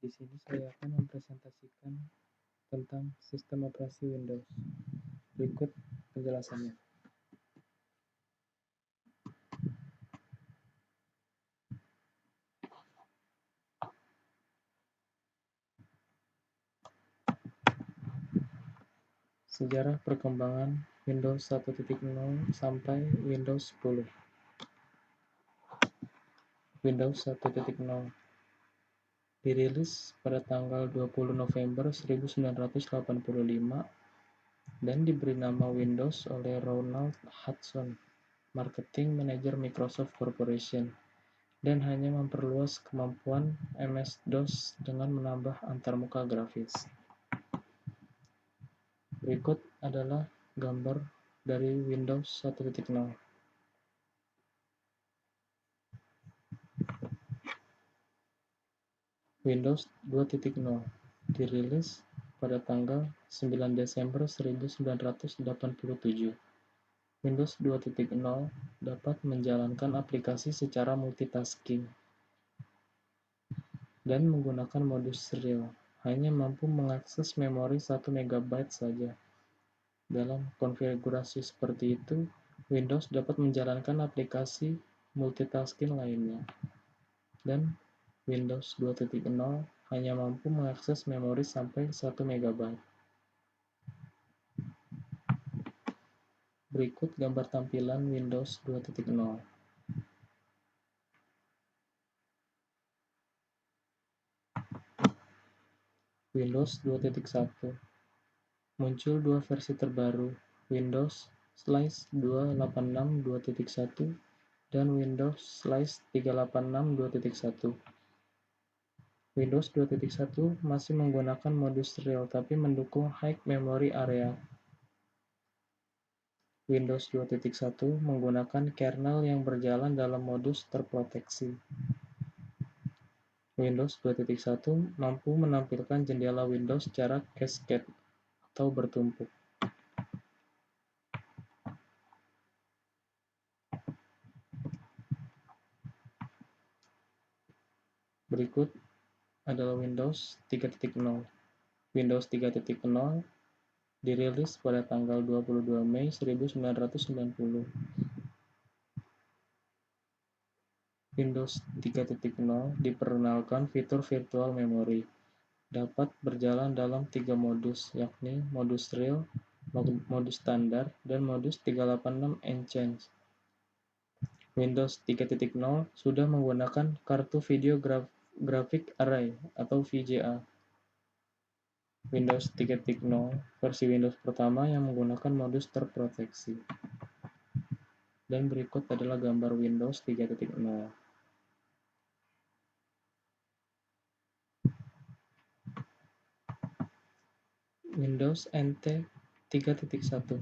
Di sini saya akan mempresentasikan tentang sistem operasi Windows. Berikut penjelasannya. Sejarah perkembangan Windows 1.0 sampai Windows 10. Windows 1.0 dirilis pada tanggal 20 November 1985 dan diberi nama Windows oleh Ronald Hudson, Marketing Manager Microsoft Corporation, dan hanya memperluas kemampuan MS-DOS dengan menambah antarmuka grafis. Berikut adalah gambar dari Windows 1.0. Windows 2.0 dirilis pada tanggal 9 Desember 1987. Windows 2.0 dapat menjalankan aplikasi secara multitasking dan menggunakan modus serial, hanya mampu mengakses memori 1 MB saja. Dalam konfigurasi seperti itu, Windows dapat menjalankan aplikasi multitasking lainnya. Dan Windows 2.0 hanya mampu mengakses memori sampai 1 MB. Berikut gambar tampilan Windows 2.0. Windows 2.1. Muncul dua versi terbaru, Windows Slice 286 2.1 dan Windows Slice 386 2.1. Windows 2.1 masih menggunakan modus serial tapi mendukung High Memory Area. Windows 2.1 menggunakan kernel yang berjalan dalam modus terproteksi. Windows 2.1 mampu menampilkan jendela Windows secara cascade atau bertumpuk. Berikut adalah Windows 3.0. Windows 3.0 dirilis pada tanggal 22 Mei 1990. Windows 3.0 diperkenalkan fitur virtual memory, dapat berjalan dalam 3 modus, yakni modus real, modus standar, dan modus 386 Enchant. Windows 3.0 sudah menggunakan kartu video graphic array atau VGA. Windows 3.0 versi Windows pertama yang menggunakan modus terproteksi. Dan berikut adalah gambar Windows 3.0. Windows NT 3.1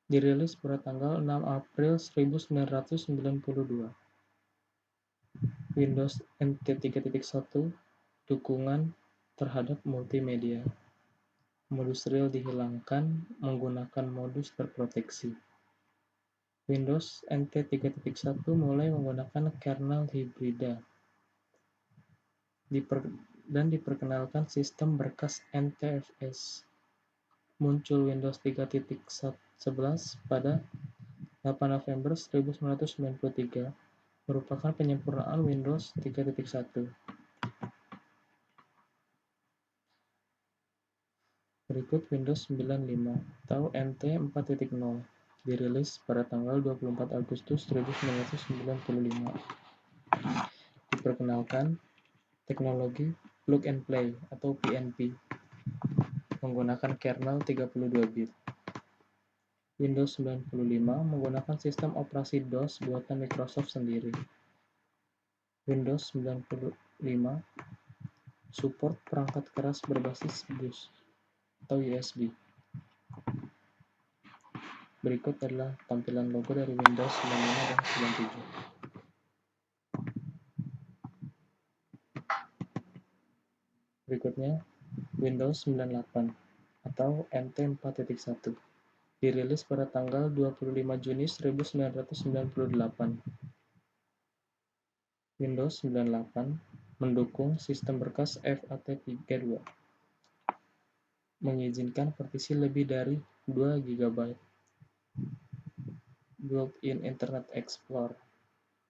dirilis pada tanggal 6 April 1992. Windows NT 3.1 dukungan terhadap multimedia. Modus real dihilangkan menggunakan modus terproteksi. Windows NT 3.1 mulai menggunakan kernel hibrida dan diperkenalkan sistem berkas NTFS. Muncul Windows 3.11 pada 8 November 1993, merupakan penyempurnaan Windows 3.1. Berikut Windows 95 atau NT 4.0 dirilis pada tanggal 24 Agustus 1995. Diperkenalkan teknologi plug and play atau PNP menggunakan kernel 32 bit. Windows 95 menggunakan sistem operasi DOS buatan Microsoft sendiri. Windows 95 support perangkat keras berbasis bus atau USB. Berikut adalah tampilan logo dari Windows 95 dan 97. Berikutnya, Windows 98 atau NT 4.1 dirilis pada tanggal 25 Juni 1998. Windows 98 mendukung sistem berkas FAT32, mengizinkan partisi lebih dari 2 GB, built-in Internet Explorer.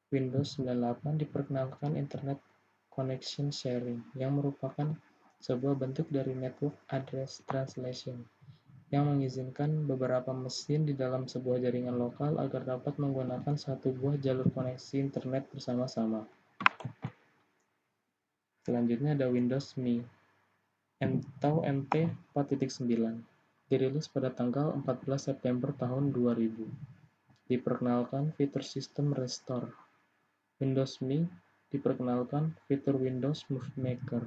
Windows 98 diperkenalkan Internet Connection Sharing, yang merupakan sebuah bentuk dari Network Address Translation, yang mengizinkan beberapa mesin di dalam sebuah jaringan lokal agar dapat menggunakan satu buah jalur koneksi internet bersama-sama. Selanjutnya ada Windows ME atau NT 4.9, dirilis pada tanggal 14 September tahun 2000. Diperkenalkan fitur sistem restore. Windows ME diperkenalkan fitur Windows Movie Maker,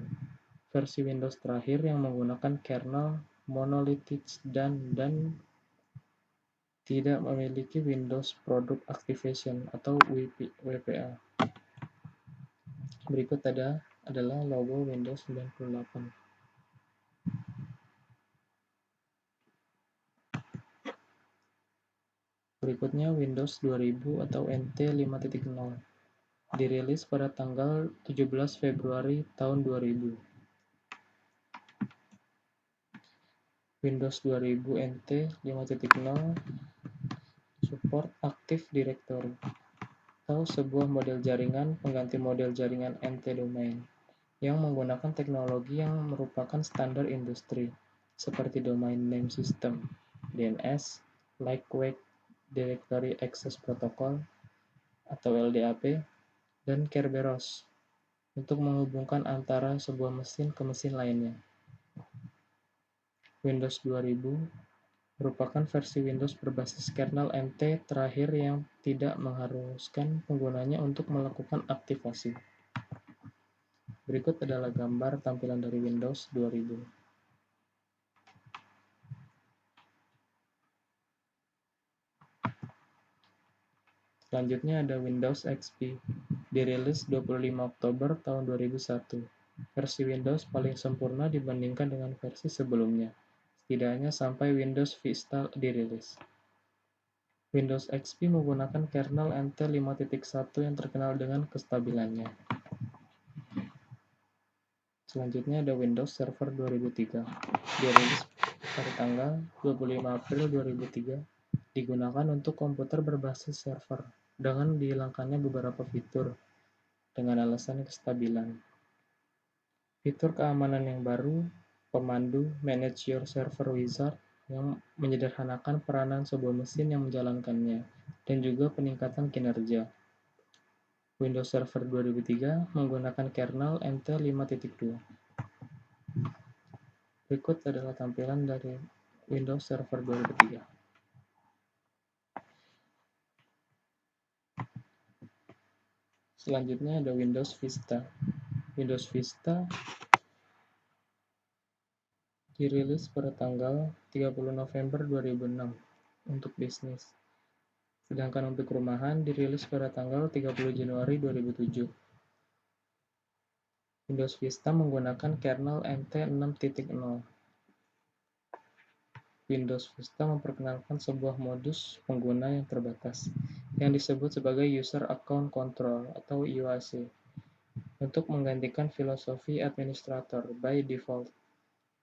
versi Windows terakhir yang menggunakan kernel monolithic dan tidak memiliki Windows Product Activation atau WPA. Berikut adalah logo Windows 98. Berikutnya Windows 2000 atau NT 5.0, dirilis pada tanggal 17 Februari tahun 2000. Windows 2000 NT 5.0 support Active Directory atau sebuah model jaringan pengganti model jaringan NT domain yang menggunakan teknologi yang merupakan standar industri seperti Domain Name System (DNS), Lightweight Directory Access Protocol atau LDAP, dan Kerberos untuk menghubungkan antara sebuah mesin ke mesin lainnya. Windows 2000 merupakan versi Windows berbasis kernel NT terakhir yang tidak mengharuskan penggunanya untuk melakukan aktivasi. Berikut adalah gambar tampilan dari Windows 2000. Selanjutnya ada Windows XP, dirilis 25 Oktober tahun 2001. Versi Windows paling sempurna dibandingkan dengan versi sebelumnya, setidaknya sampai Windows Vista dirilis. Windows XP menggunakan kernel NT 5.1 yang terkenal dengan kestabilannya. Selanjutnya ada Windows Server 2003, dirilis pada tanggal 25 April 2003, digunakan untuk komputer berbasis server, dengan dihilangkannya beberapa fitur, dengan alasan kestabilan. Fitur keamanan yang baru, pemandu Manage Your Server Wizard, yang menyederhanakan peranan sebuah mesin yang menjalankannya, dan juga peningkatan kinerja. Windows Server 2003 menggunakan kernel NT 5.2. Berikut adalah tampilan dari Windows Server 2003. Selanjutnya ada Windows Vista. Windows Vista dirilis pada tanggal 30 November 2006 untuk bisnis. Sedangkan untuk rumahan dirilis pada tanggal 30 Januari 2007. Windows Vista menggunakan kernel NT 6.0. Windows Vista memperkenalkan sebuah modus pengguna yang terbatas, yang disebut sebagai User Account Control atau UAC, untuk menggantikan filosofi administrator by default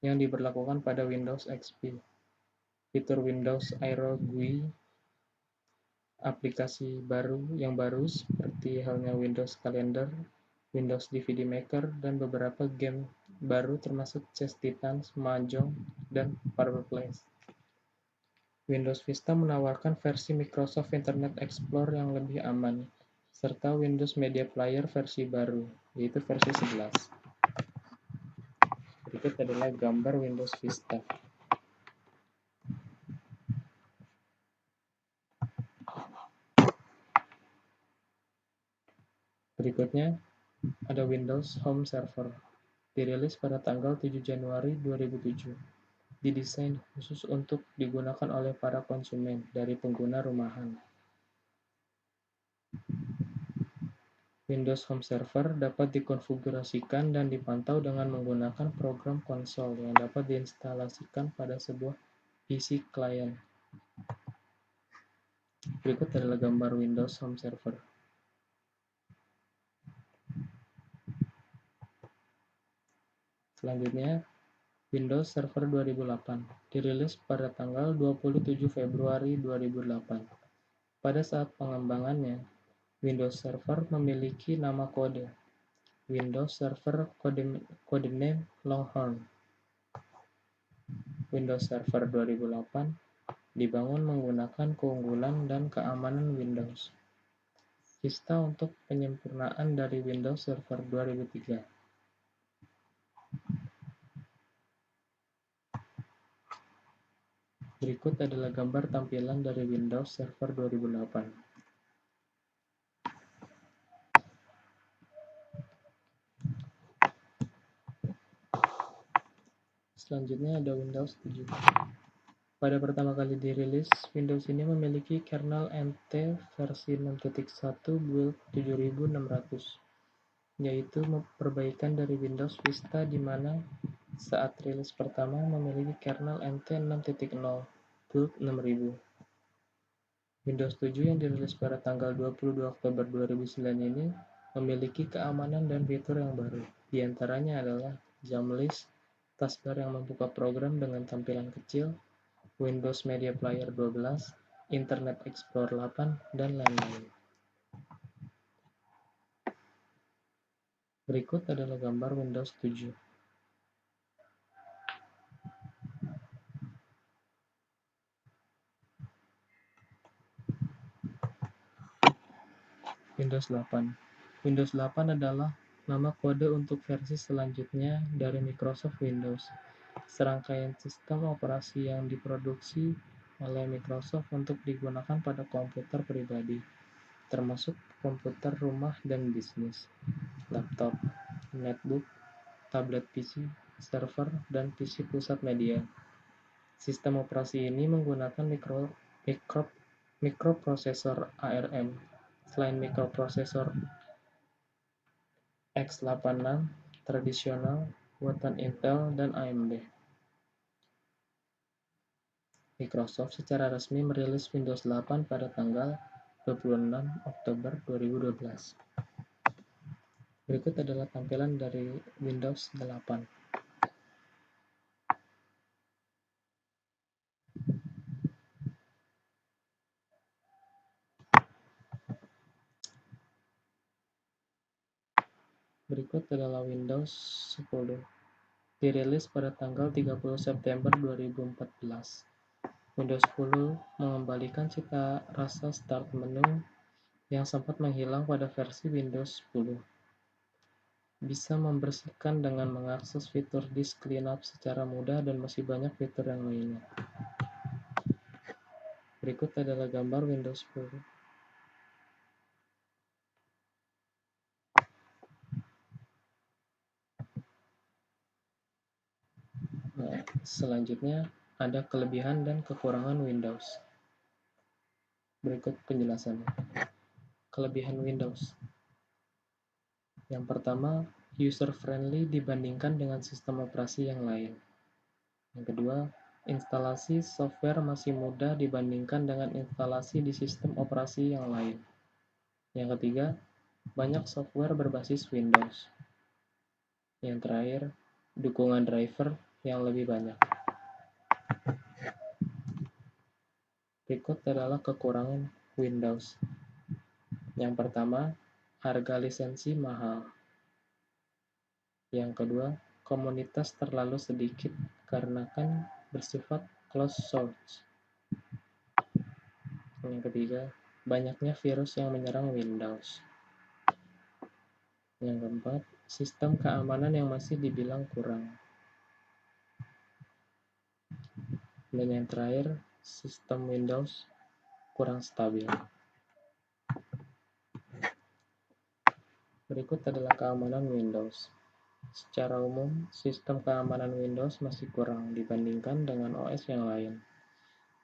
yang diberlakukan pada Windows XP. Fitur Windows Aero GUI, aplikasi yang baru seperti halnya Windows Calendar, Windows DVD Maker, dan beberapa game baru termasuk Chess Titans, Mahjong, dan Powerplays. Windows Vista menawarkan versi Microsoft Internet Explorer yang lebih aman, serta Windows Media Player versi baru, yaitu versi 11. Berikut adalah gambar Windows Vista. Berikutnya ada Windows Home Server, dirilis pada tanggal 7 Januari 2007. Didesain khusus untuk digunakan oleh para konsumen dari pengguna rumahan. Windows Home Server dapat dikonfigurasikan dan dipantau dengan menggunakan program konsol yang dapat diinstalasikan pada sebuah PC client. Berikut adalah gambar Windows Home Server. Selanjutnya, Windows Server 2008 dirilis pada tanggal 27 Februari 2008. Pada saat pengembangannya, Windows Server memiliki nama kode Windows Server Codename Longhorn. Windows Server 2008 dibangun menggunakan keunggulan dan keamanan Windows Vista untuk penyempurnaan dari Windows Server 2003. Berikut adalah gambar tampilan dari Windows Server 2008. Selanjutnya ada Windows 7. Pada pertama kali dirilis, Windows ini memiliki kernel NT versi 6.1 build 7600, yaitu perbaikan dari Windows Vista di mana saat rilis pertama memiliki kernel NT 6.0 build 6000. Windows 7 yang dirilis pada tanggal 22 Oktober 2009 ini memiliki keamanan dan fitur yang baru. Di antaranya adalah jam list, taskbar yang membuka program dengan tampilan kecil, Windows Media Player 12, Internet Explorer 8, dan lain-lain. Berikut adalah gambar Windows 7. Windows 8. Windows 8 adalah nama kode untuk versi selanjutnya dari Microsoft Windows, serangkaian sistem operasi yang diproduksi oleh Microsoft untuk digunakan pada komputer pribadi, termasuk komputer rumah dan bisnis, laptop, netbook, tablet PC, server, dan PC pusat media. Sistem operasi ini menggunakan mikroprosesor ARM. Selain mikroprosesor x86 tradisional buatan Intel dan AMD, Microsoft secara resmi merilis Windows 8 pada tanggal 26 Oktober 2012. Berikut adalah tampilan dari Windows 8. Berikut adalah Windows 10. Dirilis pada tanggal 30 September 2014. Windows 10 mengembalikan cita rasa start menu yang sempat menghilang pada versi Windows 10. Bisa membersihkan dengan mengakses fitur disk cleanup secara mudah dan masih banyak fitur yang lainnya. Berikut adalah gambar Windows 10. Nah, selanjutnya ada kelebihan dan kekurangan Windows. Berikut penjelasannya. Kelebihan Windows. Yang pertama, user-friendly dibandingkan dengan sistem operasi yang lain. Yang kedua, instalasi software masih mudah dibandingkan dengan instalasi di sistem operasi yang lain. Yang ketiga, banyak software berbasis Windows. Yang terakhir, dukungan driver yang lebih banyak. Berikut adalah kekurangan Windows. Yang pertama, harga lisensi mahal. Yang kedua, komunitas terlalu sedikit karena kan bersifat closed source. Yang ketiga, banyaknya virus yang menyerang Windows. Yang keempat, sistem keamanan yang masih dibilang kurang. Dan yang terakhir, sistem Windows kurang stabil. Berikut adalah keamanan Windows. Secara umum, sistem keamanan Windows masih kurang dibandingkan dengan OS yang lain.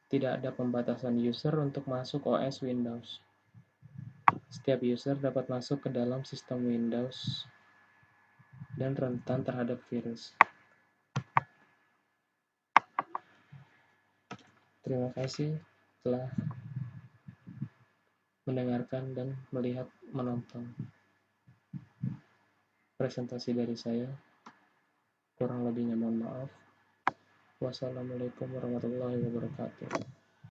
Tidak ada pembatasan user untuk masuk OS Windows. Setiap user dapat masuk ke dalam sistem Windows dan rentan terhadap virus. Terima kasih telah mendengarkan dan menonton presentasi dari saya. Kurang lebihnya mohon maaf. Wassalamualaikum warahmatullahi wabarakatuh.